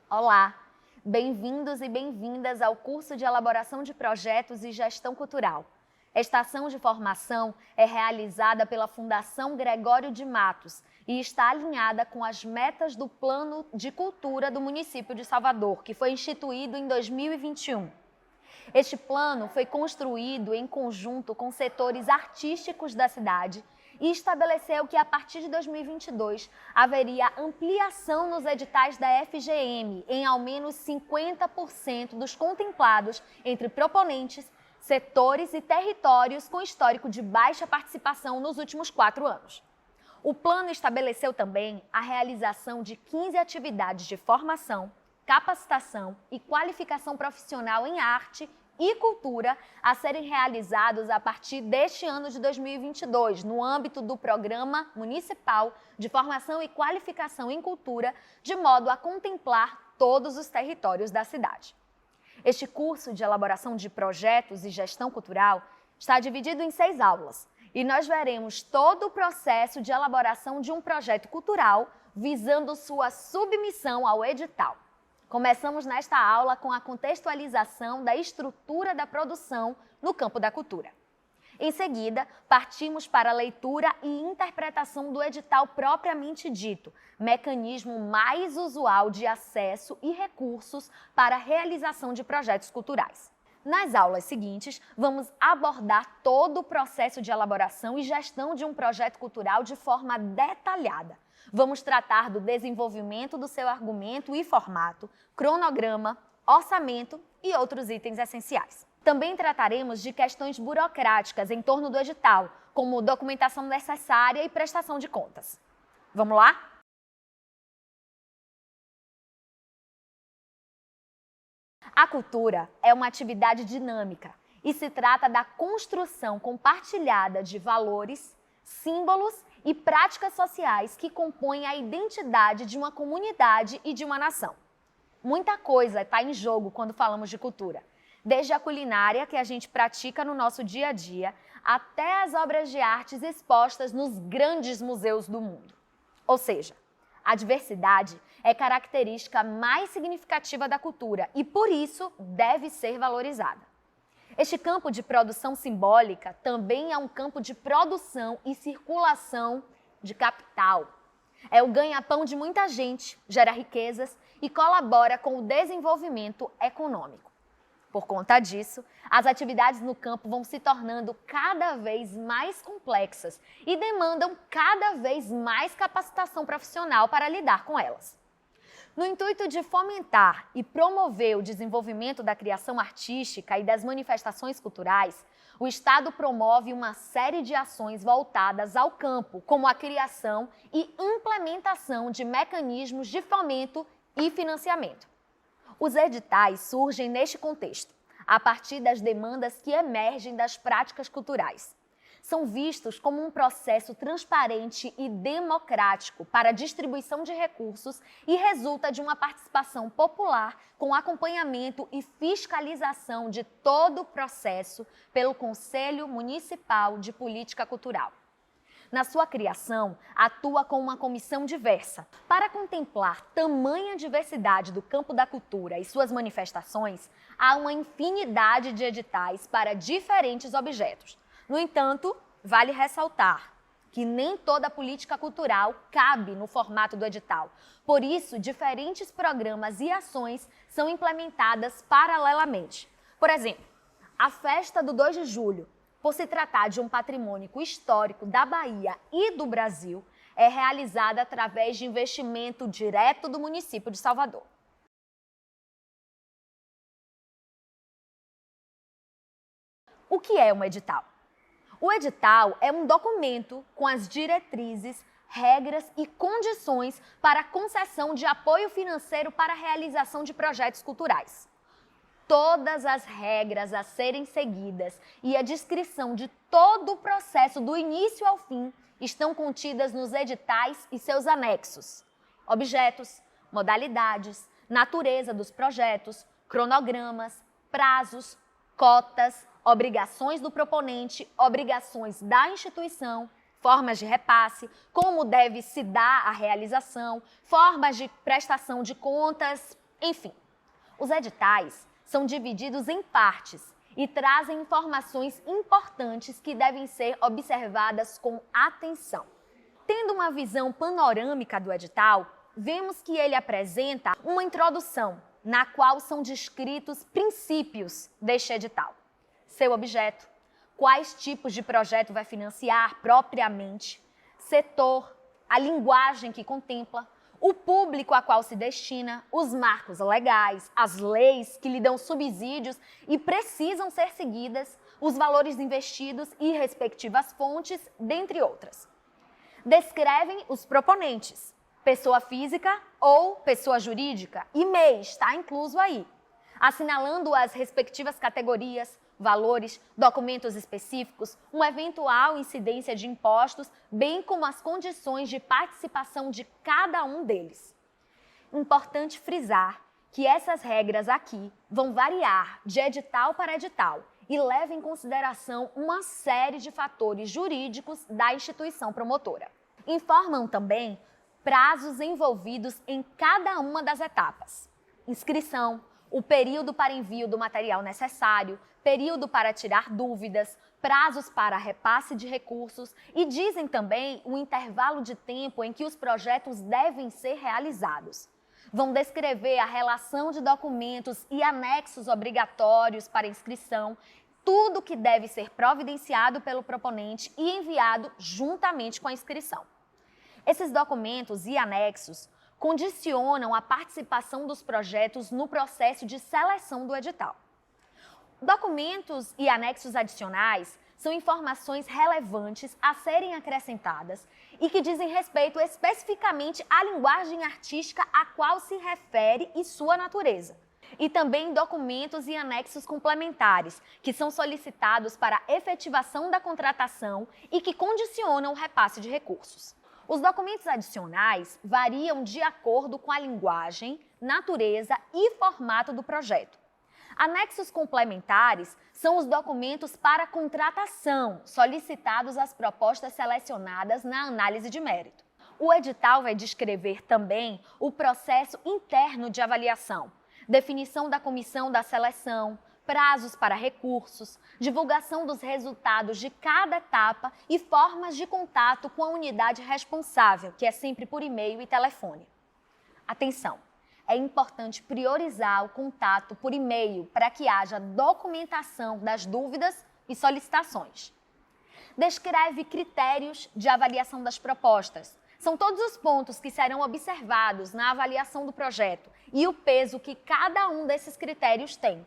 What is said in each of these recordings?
Olá! Bem-vindos e bem-vindas ao curso de Elaboração de Projetos e Gestão Cultural. Esta ação de formação é realizada pela Fundação Gregório de Matos e está alinhada com as metas do Plano de Cultura do município de Salvador, que foi instituído em 2021. Este plano foi construído em conjunto com setores artísticos da cidade e estabeleceu que, a partir de 2022, haveria ampliação nos editais da FGM em ao menos 50% dos contemplados entre proponentes, setores e territórios com histórico de baixa participação nos últimos 4 anos. O plano estabeleceu também a realização de 15 atividades de formação, capacitação e qualificação profissional em arte e cultura a serem realizados a partir deste ano de 2022, no âmbito do Programa Municipal de Formação e Qualificação em Cultura, de modo a contemplar todos os territórios da cidade. Este curso de elaboração de projetos e gestão cultural está dividido em 6 aulas e nós veremos todo o processo de elaboração de um projeto cultural visando sua submissão ao edital. Começamos nesta aula com a contextualização da estrutura da produção no campo da cultura. Em seguida, partimos para a leitura e interpretação do edital propriamente dito, mecanismo mais usual de acesso e recursos para a realização de projetos culturais. Nas aulas seguintes, vamos abordar todo o processo de elaboração e gestão de um projeto cultural de forma detalhada. Vamos tratar do desenvolvimento do seu argumento e formato, cronograma, orçamento e outros itens essenciais. Também trataremos de questões burocráticas em torno do edital, como documentação necessária e prestação de contas. Vamos lá? A cultura é uma atividade dinâmica e se trata da construção compartilhada de valores, símbolos e práticas sociais que compõem a identidade de uma comunidade e de uma nação. Muita coisa está em jogo quando falamos de cultura, desde a culinária que a gente pratica no nosso dia a dia, até as obras de artes expostas nos grandes museus do mundo. Ou seja, a diversidade é característica mais significativa da cultura e, por isso, deve ser valorizada. Este campo de produção simbólica também é um campo de produção e circulação de capital. É o ganha-pão de muita gente, gera riquezas e colabora com o desenvolvimento econômico. Por conta disso, as atividades no campo vão se tornando cada vez mais complexas e demandam cada vez mais capacitação profissional para lidar com elas. No intuito de fomentar e promover o desenvolvimento da criação artística e das manifestações culturais, o Estado promove uma série de ações voltadas ao campo, como a criação e implementação de mecanismos de fomento e financiamento. Os editais surgem neste contexto, a partir das demandas que emergem das práticas culturais. São vistos como um processo transparente e democrático para a distribuição de recursos e resulta de uma participação popular com acompanhamento e fiscalização de todo o processo pelo Conselho Municipal de Política Cultural. Na sua criação, atua com uma comissão diversa. Para contemplar tamanha diversidade do campo da cultura e suas manifestações, há uma infinidade de editais para diferentes objetos. No entanto, vale ressaltar que nem toda política cultural cabe no formato do edital. Por isso, diferentes programas e ações são implementadas paralelamente. Por exemplo, a Festa do 2 de Julho, por se tratar de um patrimônio histórico da Bahia e do Brasil, é realizada através de investimento direto do município de Salvador. O que é um edital? O edital é um documento com as diretrizes, regras e condições para a concessão de apoio financeiro para a realização de projetos culturais. Todas as regras a serem seguidas e a descrição de todo o processo do início ao fim estão contidas nos editais e seus anexos. Objetos, modalidades, natureza dos projetos, cronogramas, prazos, cotas, obrigações do proponente, obrigações da instituição, formas de repasse, como deve se dar a realização, formas de prestação de contas, Enfim, os editais são divididos em partes e trazem informações importantes que devem ser observadas com atenção. Tendo uma visão panorâmica do edital, vemos que ele apresenta uma introdução, na qual são descritos princípios deste edital. Seu objeto, quais tipos de projeto vai financiar propriamente, setor, a linguagem que contempla, o público a qual se destina, os marcos legais, as leis que lhe dão subsídios e precisam ser seguidas, os valores investidos e respectivas fontes, dentre outras. Descrevem os proponentes, pessoa física ou pessoa jurídica, e MEI está incluso aí, assinalando as respectivas categorias, valores, documentos específicos, uma eventual incidência de impostos, bem como as condições de participação de cada um deles. Importante frisar que essas regras aqui vão variar de edital para edital e levam em consideração uma série de fatores jurídicos da instituição promotora. Informam também prazos envolvidos em cada uma das etapas: inscrição, o período para envio do material necessário, período para tirar dúvidas, prazos para repasse de recursos e dizem também o intervalo de tempo em que os projetos devem ser realizados. Vão descrever a relação de documentos e anexos obrigatórios para inscrição, tudo que deve ser providenciado pelo proponente e enviado juntamente com a inscrição. Esses documentos e anexos condicionam a participação dos projetos no processo de seleção do edital. Documentos e anexos adicionais são informações relevantes a serem acrescentadas e que dizem respeito especificamente à linguagem artística a qual se refere e sua natureza. E também documentos e anexos complementares, que são solicitados para a efetivação da contratação e que condicionam o repasse de recursos. Os documentos adicionais variam de acordo com a linguagem, natureza e formato do projeto. Anexos complementares são os documentos para contratação solicitados às propostas selecionadas na análise de mérito. O edital vai descrever também o processo interno de avaliação, definição da comissão da seleção, prazos para recursos, divulgação dos resultados de cada etapa e formas de contato com a unidade responsável, que é sempre por e-mail e telefone. Atenção! É importante priorizar o contato por e-mail para que haja documentação das dúvidas e solicitações. Descreve critérios de avaliação das propostas. São todos os pontos que serão observados na avaliação do projeto e o peso que cada um desses critérios tem.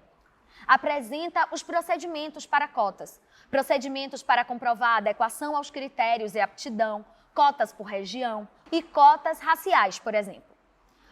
Apresenta os procedimentos para cotas, procedimentos para comprovar a adequação aos critérios e aptidão, cotas por região e cotas raciais, por exemplo.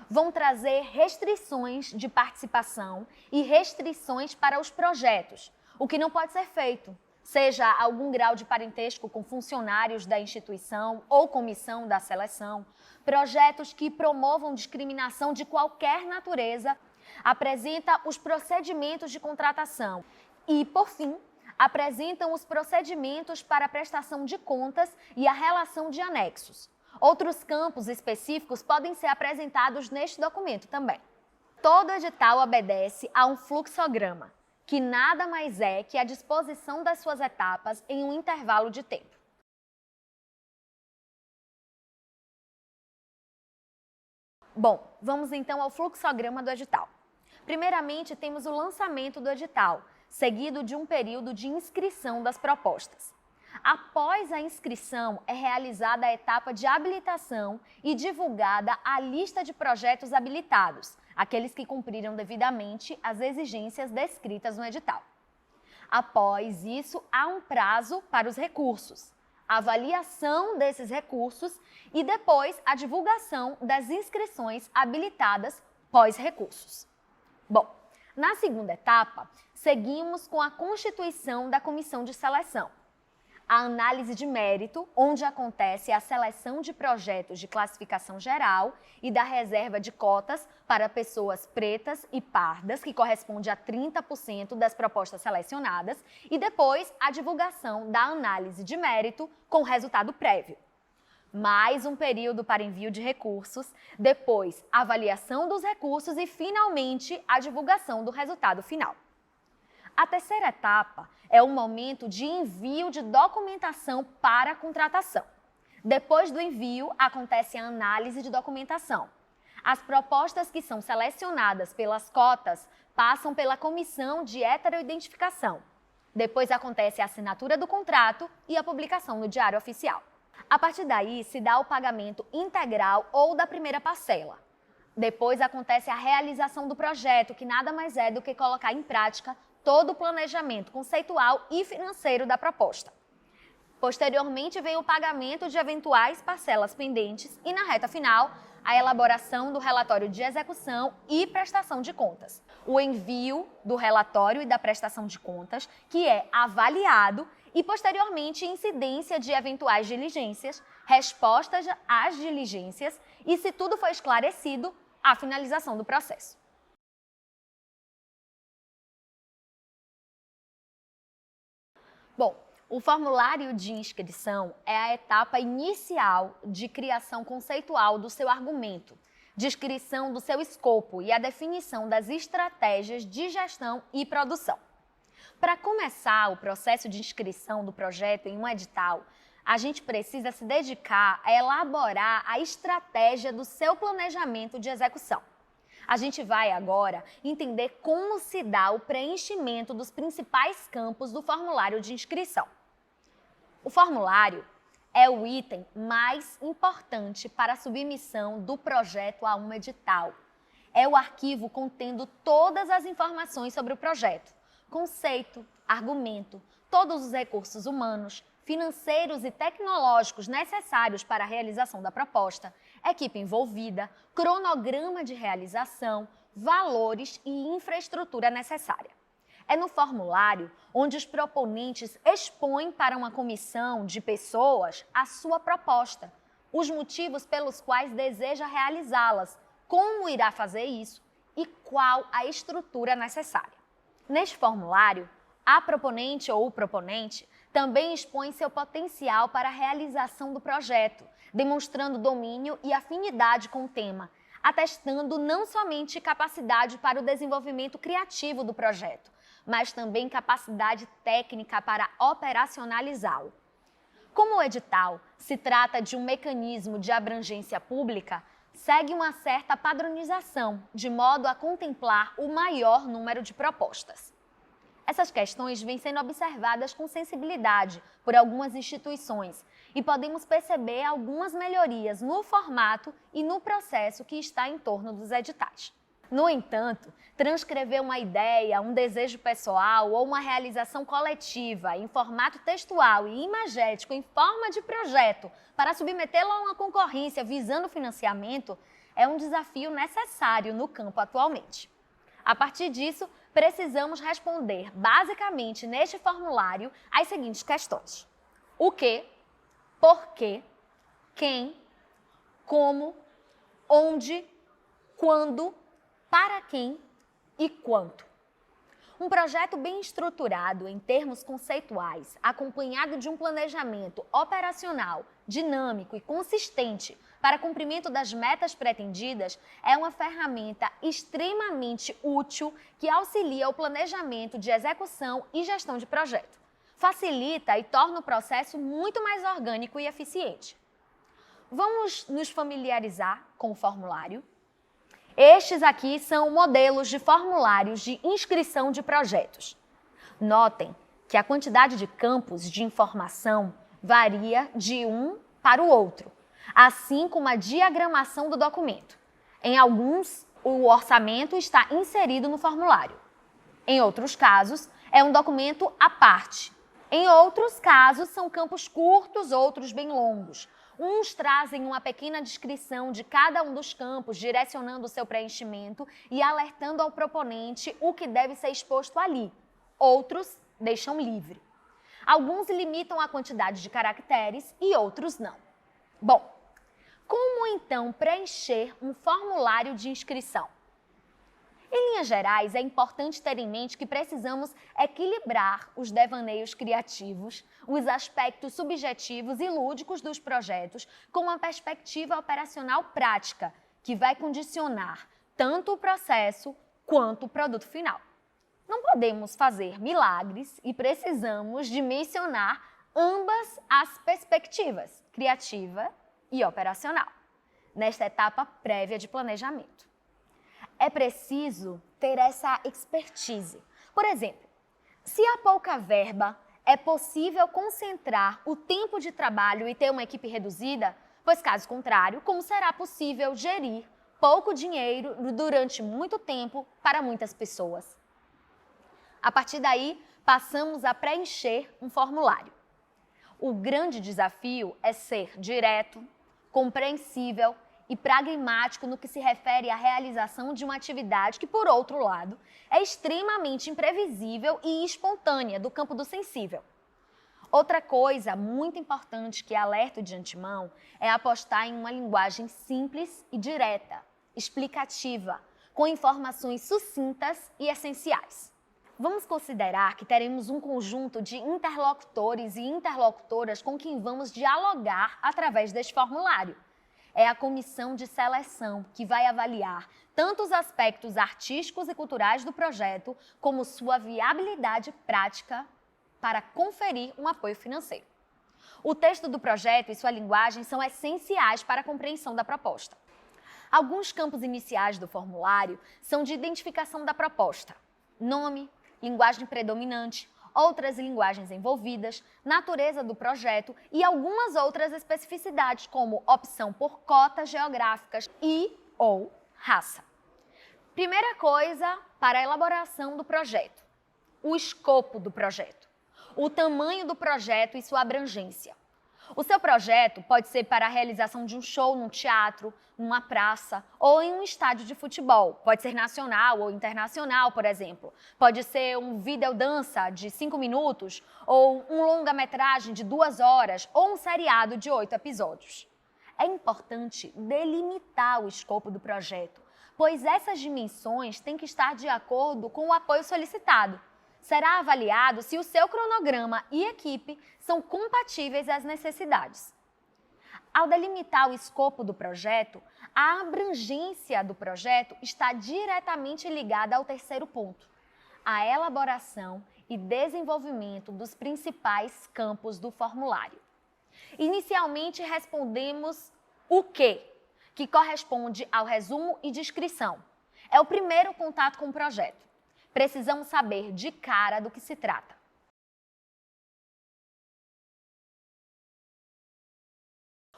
Vão trazer restrições de participação e restrições para os projetos, o que não pode ser feito, seja algum grau de parentesco com funcionários da instituição ou comissão da seleção, projetos que promovam discriminação de qualquer natureza, apresenta os procedimentos de contratação e, por fim, apresentam os procedimentos para a prestação de contas e a relação de anexos. Outros campos específicos podem ser apresentados neste documento também. Todo edital obedece a um fluxograma, que nada mais é que a disposição das suas etapas em um intervalo de tempo. Bom, vamos então ao fluxograma do edital. Primeiramente, temos o lançamento do edital, seguido de um período de inscrição das propostas. Após a inscrição, é realizada a etapa de habilitação e divulgada a lista de projetos habilitados, aqueles que cumpriram devidamente as exigências descritas no edital. Após isso, há um prazo para os recursos, a avaliação desses recursos e depois a divulgação das inscrições habilitadas pós-recursos. Bom, na segunda etapa, seguimos com a constituição da comissão de seleção. A análise de mérito, onde acontece a seleção de projetos de classificação geral e da reserva de cotas para pessoas pretas e pardas, que corresponde a 30% das propostas selecionadas, e depois a divulgação da análise de mérito com resultado prévio. mais um período para envio de recursos, depois avaliação dos recursos e, finalmente, a divulgação do resultado final. A terceira etapa é o momento de envio de documentação para a contratação. Depois do envio, acontece a análise de documentação. As propostas que são selecionadas pelas cotas passam pela comissão de heteroidentificação. Depois acontece a assinatura do contrato e a publicação no Diário Oficial. A partir daí, se dá o pagamento integral ou da primeira parcela. Depois acontece a realização do projeto, que nada mais é do que colocar em prática todo o planejamento conceitual e financeiro da proposta. Posteriormente, vem o pagamento de eventuais parcelas pendentes e, na reta final, a elaboração do relatório de execução e prestação de contas. O envio do relatório e da prestação de contas, que é avaliado, e, posteriormente, incidência de eventuais diligências, respostas às diligências e, se tudo for esclarecido, a finalização do processo. Bom, o formulário de inscrição é a etapa inicial de criação conceitual do seu argumento, descrição do seu escopo e a definição das estratégias de gestão e produção. Para começar o processo de inscrição do projeto em um edital, a gente precisa se dedicar a elaborar a estratégia do seu planejamento de execução. A gente vai agora entender como se dá o preenchimento dos principais campos do formulário de inscrição. O formulário é o item mais importante para a submissão do projeto a um edital. É o arquivo contendo todas as informações sobre o projeto: conceito, argumento, todos os recursos humanos, financeiros e tecnológicos necessários para a realização da proposta, equipe envolvida, cronograma de realização, valores e infraestrutura necessária. É no formulário onde os proponentes expõem para uma comissão de pessoas a sua proposta, os motivos pelos quais deseja realizá-las, como irá fazer isso e qual a estrutura necessária. Neste formulário, a proponente ou o proponente também expõe seu potencial para a realização do projeto, demonstrando domínio e afinidade com o tema, atestando não somente capacidade para o desenvolvimento criativo do projeto, mas também capacidade técnica para operacionalizá-lo. Como o edital se trata de um mecanismo de abrangência pública, segue uma certa padronização, de modo a contemplar o maior número de propostas. Essas questões vêm sendo observadas com sensibilidade por algumas instituições e podemos perceber algumas melhorias no formato e no processo que está em torno dos editais. No entanto, transcrever uma ideia, um desejo pessoal ou uma realização coletiva em formato textual e imagético em forma de projeto para submetê-lo a uma concorrência visando financiamento é um desafio necessário no campo atualmente. A partir disso, precisamos responder basicamente neste formulário as seguintes questões: o que, por quê, quem, como, onde, quando, para quem e quanto. Um projeto bem estruturado em termos conceituais, acompanhado de um planejamento operacional, dinâmico e consistente para cumprimento das metas pretendidas, é uma ferramenta extremamente útil que auxilia o planejamento de execução e gestão de projeto. Facilita e torna o processo muito mais orgânico e eficiente. Vamos nos familiarizar com o formulário? Estes aqui são modelos de formulários de inscrição de projetos. Notem que a quantidade de campos de informação varia de um para o outro, assim como a diagramação do documento. Em alguns, o orçamento está inserido no formulário. Em outros casos, é um documento à parte. Em outros casos, são campos curtos, outros bem longos. Uns trazem uma pequena descrição de cada um dos campos, direcionando o seu preenchimento e alertando ao proponente o que deve ser exposto ali. Outros deixam livre. Alguns limitam a quantidade de caracteres e outros não. Bom, como então preencher um formulário de inscrição? Em linhas gerais, é importante ter em mente que precisamos equilibrar os devaneios criativos, os aspectos subjetivos e lúdicos dos projetos com uma perspectiva operacional prática, que vai condicionar tanto o processo quanto o produto final. Não podemos fazer milagres e precisamos dimensionar ambas as perspectivas, criativa e operacional, nesta etapa prévia de planejamento. É preciso ter essa expertise. Por exemplo, se há pouca verba, é possível concentrar o tempo de trabalho e ter uma equipe reduzida? Pois, caso contrário, como será possível gerir pouco dinheiro durante muito tempo para muitas pessoas? A partir daí, passamos a preencher um formulário. O grande desafio é ser direto, compreensível e pragmático no que se refere à realização de uma atividade que, por outro lado, é extremamente imprevisível e espontânea do campo do sensível. Outra coisa muito importante que alerto de antemão é apostar em uma linguagem simples e direta, explicativa, com informações sucintas e essenciais. Vamos considerar que teremos um conjunto de interlocutores e interlocutoras com quem vamos dialogar através deste formulário. É a comissão de seleção que vai avaliar tanto os aspectos artísticos e culturais do projeto, como sua viabilidade prática para conferir um apoio financeiro. O texto do projeto e sua linguagem são essenciais para a compreensão da proposta. Alguns campos iniciais do formulário são de identificação da proposta: nome, linguagem predominante, outras linguagens envolvidas, natureza do projeto e algumas outras especificidades, como opção por cotas geográficas e/ou raça. Primeira coisa para a elaboração do projeto: o escopo do projeto, o tamanho do projeto e sua abrangência. O seu projeto pode ser para a realização de um show num teatro, numa praça ou em um estádio de futebol. Pode ser nacional ou internacional, por exemplo. Pode ser um videodança de 5 minutos ou um longa-metragem de 2 horas ou um seriado de 8 episódios. É importante delimitar o escopo do projeto, pois essas dimensões têm que estar de acordo com o apoio solicitado. Será avaliado se o seu cronograma e equipe são compatíveis às necessidades. Ao delimitar o escopo do projeto, a abrangência do projeto está diretamente ligada ao terceiro ponto: a elaboração e desenvolvimento dos principais campos do formulário. Inicialmente, respondemos o quê, que corresponde ao resumo e descrição. É o primeiro contato com o projeto. Precisamos saber de cara do que se trata.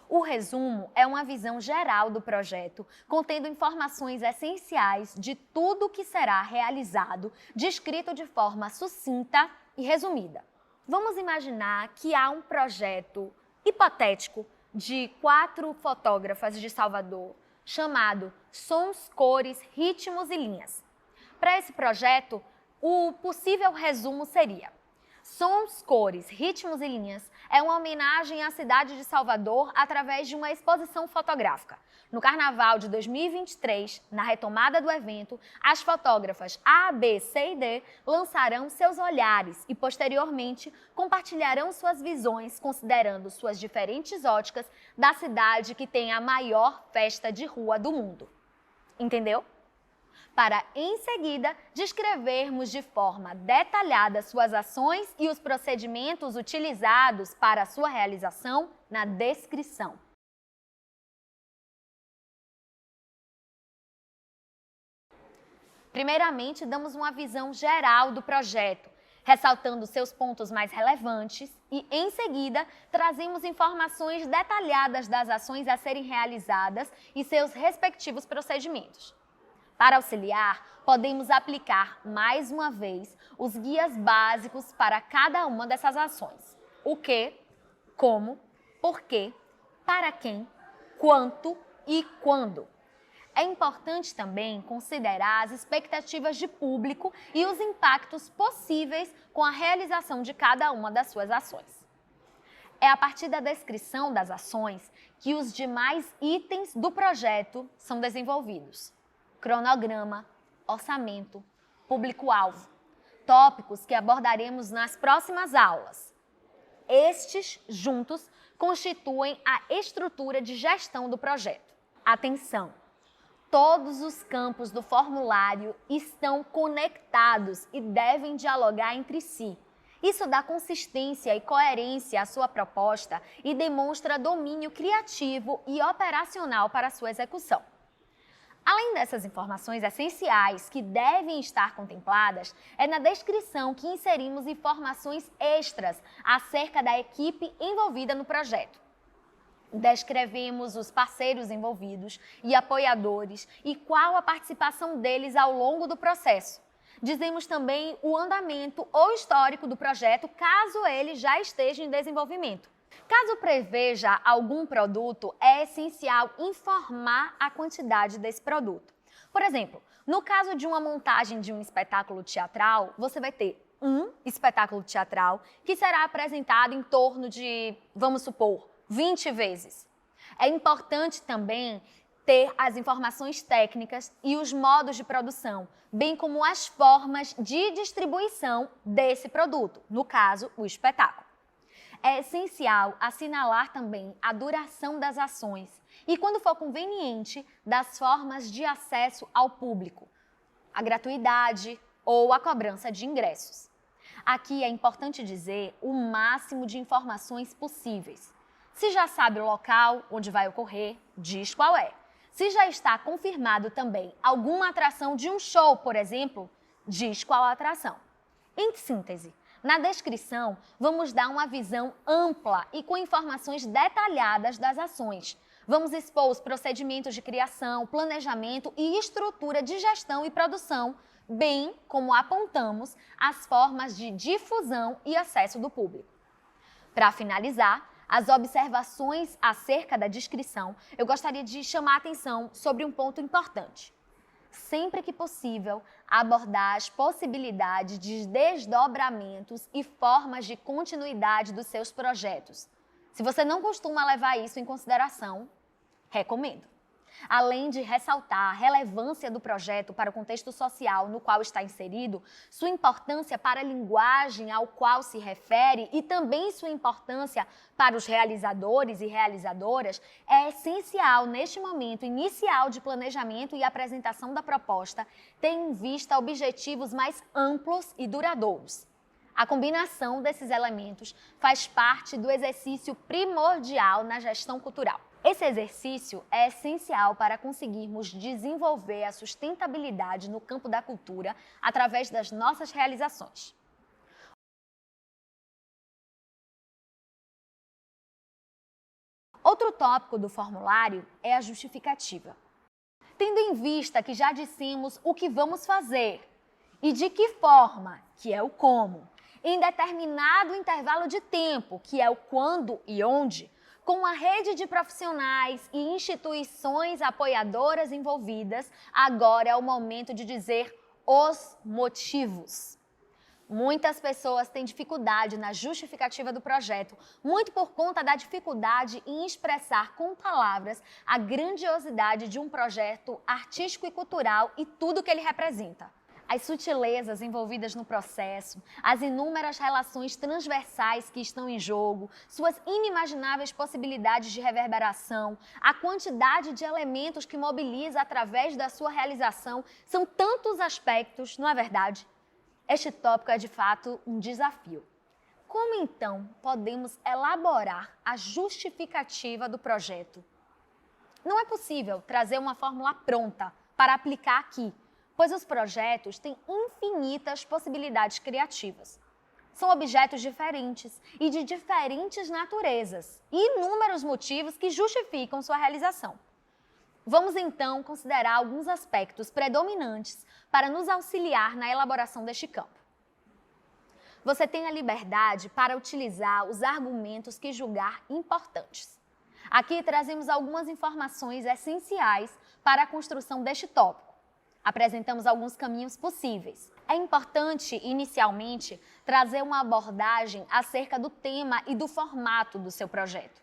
O resumo é uma visão geral do projeto, contendo informações essenciais de tudo o que será realizado, descrito de forma sucinta e resumida. Vamos imaginar que há um projeto hipotético de 4 fotógrafas de Salvador, chamado Sons, Cores, Ritmos e Linhas. Para esse projeto, o possível resumo seria: Sons, Cores, Ritmos e Linhas é uma homenagem à cidade de Salvador através de uma exposição fotográfica. No Carnaval de 2023, na retomada do evento, as fotógrafas A, B, C e D lançarão seus olhares e, posteriormente, compartilharão suas visões considerando suas diferentes óticas da cidade que tem a maior festa de rua do mundo. Entendeu? Para, em seguida, descrevermos de forma detalhada suas ações e os procedimentos utilizados para a sua realização na descrição. Primeiramente, damos uma visão geral do projeto, ressaltando seus pontos mais relevantes e, em seguida, trazemos informações detalhadas das ações a serem realizadas e seus respectivos procedimentos. Para auxiliar, podemos aplicar mais uma vez os guias básicos para cada uma dessas ações: o que, como, porquê, para quem, quanto e quando. É importante também considerar as expectativas de público e os impactos possíveis com a realização de cada uma das suas ações. É a partir da descrição das ações que os demais itens do projeto são desenvolvidos: cronograma, orçamento, público-alvo, tópicos que abordaremos nas próximas aulas. Estes, juntos, constituem a estrutura de gestão do projeto. Atenção! Todos os campos do formulário estão conectados e devem dialogar entre si. Isso dá consistência e coerência à sua proposta e demonstra domínio criativo e operacional para a sua execução. Além dessas informações essenciais que devem estar contempladas, é na descrição que inserimos informações extras acerca da equipe envolvida no projeto. Descrevemos os parceiros envolvidos e apoiadores e qual a participação deles ao longo do processo. Dizemos também o andamento ou histórico do projeto, caso ele já esteja em desenvolvimento. Caso preveja algum produto, é essencial informar a quantidade desse produto. Por exemplo, no caso de uma montagem de um espetáculo teatral, você vai ter um espetáculo teatral que será apresentado em torno de, vamos supor, 20 vezes. É importante também ter as informações técnicas e os modos de produção, bem como as formas de distribuição desse produto, no caso, o espetáculo. É essencial assinalar também a duração das ações e, quando for conveniente, das formas de acesso ao público, a gratuidade ou a cobrança de ingressos. Aqui é importante dizer o máximo de informações possíveis. Se já sabe o local onde vai ocorrer, diz qual é. Se já está confirmado também alguma atração de um show, por exemplo, diz qual a atração. Em síntese, na descrição, vamos dar uma visão ampla e com informações detalhadas das ações. Vamos expor os procedimentos de criação, planejamento e estrutura de gestão e produção, bem como apontamos as formas de difusão e acesso do público. Para finalizar, as observações acerca da descrição, eu gostaria de chamar a atenção sobre um ponto importante. Sempre que possível, abordar as possibilidades de desdobramentos e formas de continuidade dos seus projetos. Se você não costuma levar isso em consideração, recomendo. Além de ressaltar a relevância do projeto para o contexto social no qual está inserido, sua importância para a linguagem ao qual se refere e também sua importância para os realizadores e realizadoras, é essencial neste momento inicial de planejamento e apresentação da proposta ter em vista objetivos mais amplos e duradouros. A combinação desses elementos faz parte do exercício primordial na gestão cultural. Esse exercício é essencial para conseguirmos desenvolver a sustentabilidade no campo da cultura através das nossas realizações. Outro tópico do formulário é a justificativa. Tendo em vista que já dissemos o que vamos fazer e de que forma, que é o como, em determinado intervalo de tempo, que é o quando e onde, com a rede de profissionais e instituições apoiadoras envolvidas, agora é o momento de dizer os motivos. Muitas pessoas têm dificuldade na justificativa do projeto, muito por conta da dificuldade em expressar com palavras a grandiosidade de um projeto artístico e cultural e tudo que ele representa. As sutilezas envolvidas no processo, as inúmeras relações transversais que estão em jogo, suas inimagináveis possibilidades de reverberação, a quantidade de elementos que mobiliza através da sua realização, são tantos aspectos, não é verdade? Este tópico é de fato um desafio. Como então podemos elaborar a justificativa do projeto? Não é possível trazer uma fórmula pronta para aplicar aqui, pois os projetos têm infinitas possibilidades criativas. São objetos diferentes e de diferentes naturezas e inúmeros motivos que justificam sua realização. Vamos então considerar alguns aspectos predominantes para nos auxiliar na elaboração deste campo. Você tem a liberdade para utilizar os argumentos que julgar importantes. Aqui trazemos algumas informações essenciais para a construção deste tópico. Apresentamos alguns caminhos possíveis. É importante, inicialmente, trazer uma abordagem acerca do tema e do formato do seu projeto.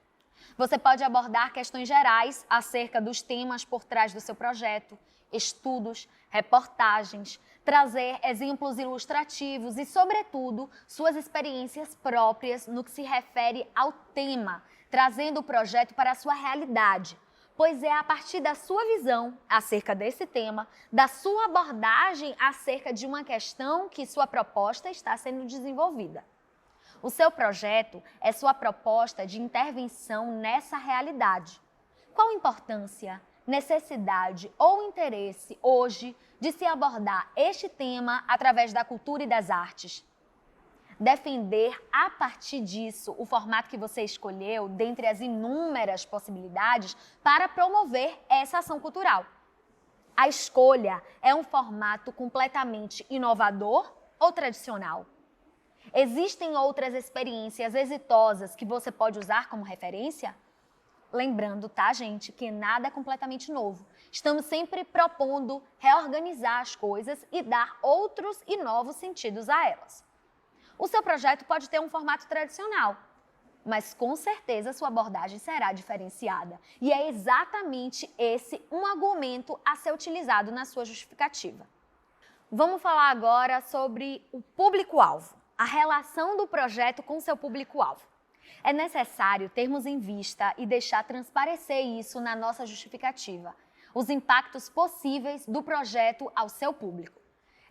Você pode abordar questões gerais acerca dos temas por trás do seu projeto, estudos, reportagens, trazer exemplos ilustrativos e, sobretudo, suas experiências próprias no que se refere ao tema, trazendo o projeto para a sua realidade, pois é a partir da sua visão acerca desse tema, da sua abordagem acerca de uma questão que sua proposta está sendo desenvolvida. O seu projeto é sua proposta de intervenção nessa realidade. Qual a importância, necessidade ou interesse hoje de se abordar este tema através da cultura e das artes? Defender a partir disso o formato que você escolheu dentre as inúmeras possibilidades para promover essa ação cultural. A escolha é um formato completamente inovador ou tradicional? Existem outras experiências exitosas que você pode usar como referência? Lembrando, tá, gente, que nada é completamente novo. Estamos sempre propondo reorganizar as coisas e dar outros e novos sentidos a elas. O seu projeto pode ter um formato tradicional, mas com certeza sua abordagem será diferenciada. E é exatamente esse um argumento a ser utilizado na sua justificativa. Vamos falar agora sobre o público-alvo, a relação do projeto com seu público-alvo. É necessário termos em vista e deixar transparecer isso na nossa justificativa, os impactos possíveis do projeto ao seu público.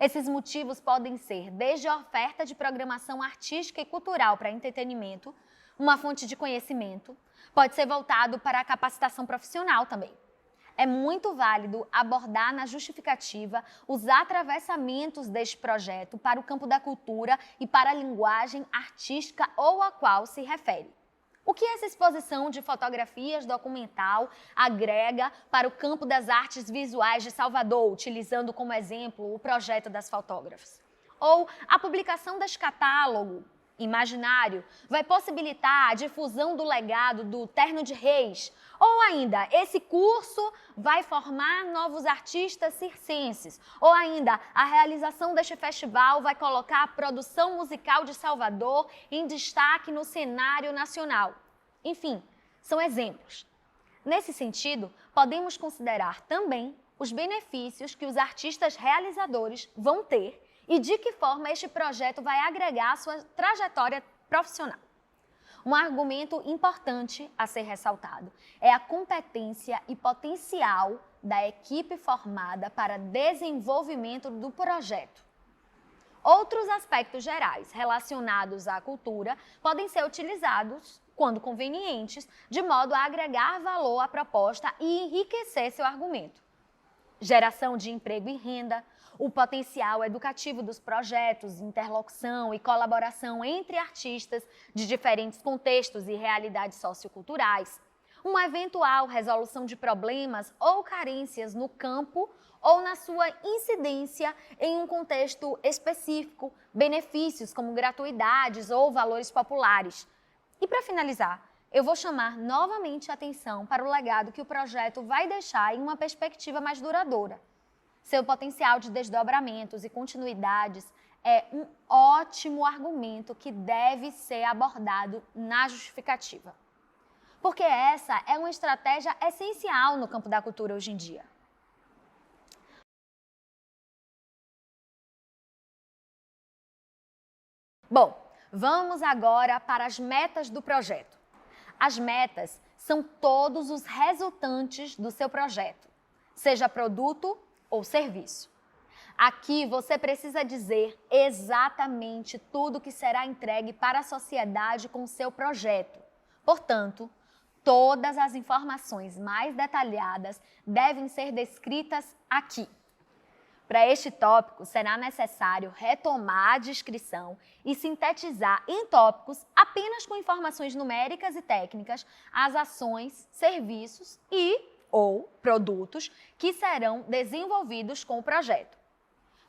Esses motivos podem ser desde a oferta de programação artística e cultural para entretenimento, uma fonte de conhecimento, pode ser voltado para a capacitação profissional também. É muito válido abordar na justificativa os atravessamentos deste projeto para o campo da cultura e para a linguagem artística ou a qual se refere. O que essa exposição de fotografias documental agrega para o campo das artes visuais de Salvador, utilizando como exemplo o projeto das fotógrafas? Ou a publicação deste catálogo imaginário vai possibilitar a difusão do legado do Terno de Reis? Ou ainda, esse curso vai formar novos artistas circenses? Ou ainda, a realização deste festival vai colocar a produção musical de Salvador em destaque no cenário nacional? Enfim, são exemplos. Nesse sentido, podemos considerar também os benefícios que os artistas realizadores vão ter e de que forma este projeto vai agregar à sua trajetória profissional. Um argumento importante a ser ressaltado é a competência e potencial da equipe formada para desenvolvimento do projeto. Outros aspectos gerais relacionados à cultura podem ser utilizados, quando convenientes, de modo a agregar valor à proposta e enriquecer seu argumento. Geração de emprego e renda, o potencial educativo dos projetos, interlocução e colaboração entre artistas de diferentes contextos e realidades socioculturais, uma eventual resolução de problemas ou carências no campo ou na sua incidência em um contexto específico, benefícios como gratuidades ou valores populares. E para finalizar, eu vou chamar novamente a atenção para o legado que o projeto vai deixar em uma perspectiva mais duradoura. Seu potencial de desdobramentos e continuidades é um ótimo argumento que deve ser abordado na justificativa. Porque essa é uma estratégia essencial no campo da cultura hoje em dia. Bom, vamos agora para as metas do projeto. As metas são todos os resultantes do seu projeto, seja produto ou serviço. Aqui você precisa dizer exatamente tudo que será entregue para a sociedade com o seu projeto. Portanto, todas as informações mais detalhadas devem ser descritas aqui. Para este tópico, será necessário retomar a descrição e sintetizar em tópicos apenas com informações numéricas e técnicas as ações, serviços ou produtos que serão desenvolvidos com o projeto.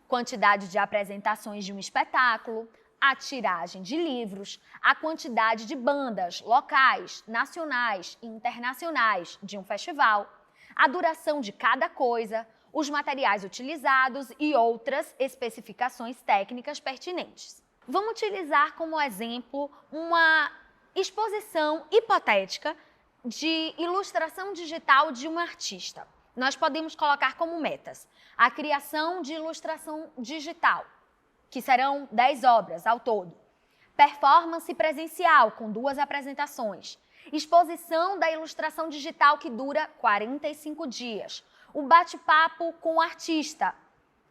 Quantidade de apresentações de um espetáculo, a tiragem de livros, a quantidade de bandas locais, nacionais e internacionais de um festival, a duração de cada coisa, os materiais utilizados e outras especificações técnicas pertinentes. Vamos utilizar como exemplo uma exposição hipotética de ilustração digital de um artista. Nós podemos colocar como metas a criação de ilustração digital, que serão 10 obras ao todo. Performance presencial, com 2 apresentações. Exposição da ilustração digital, que dura 45 dias. O bate-papo com o artista.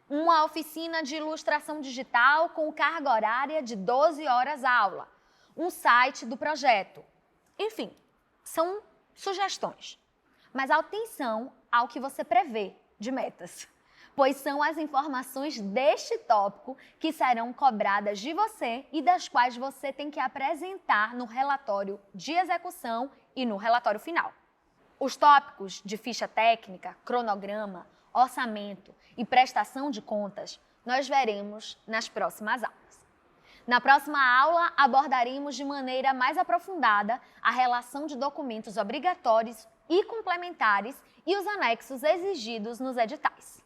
Uma oficina de ilustração digital com carga horária de 12 horas aula. Um site do projeto. Enfim, são sugestões. Mas atenção ao que você prevê de metas, pois são as informações deste tópico que serão cobradas de você e das quais você tem que apresentar no relatório de execução e no relatório final. Os tópicos de ficha técnica, cronograma, orçamento e prestação de contas nós veremos nas próximas aulas. Na próxima aula, abordaremos de maneira mais aprofundada a relação de documentos obrigatórios e complementares e os anexos exigidos nos editais.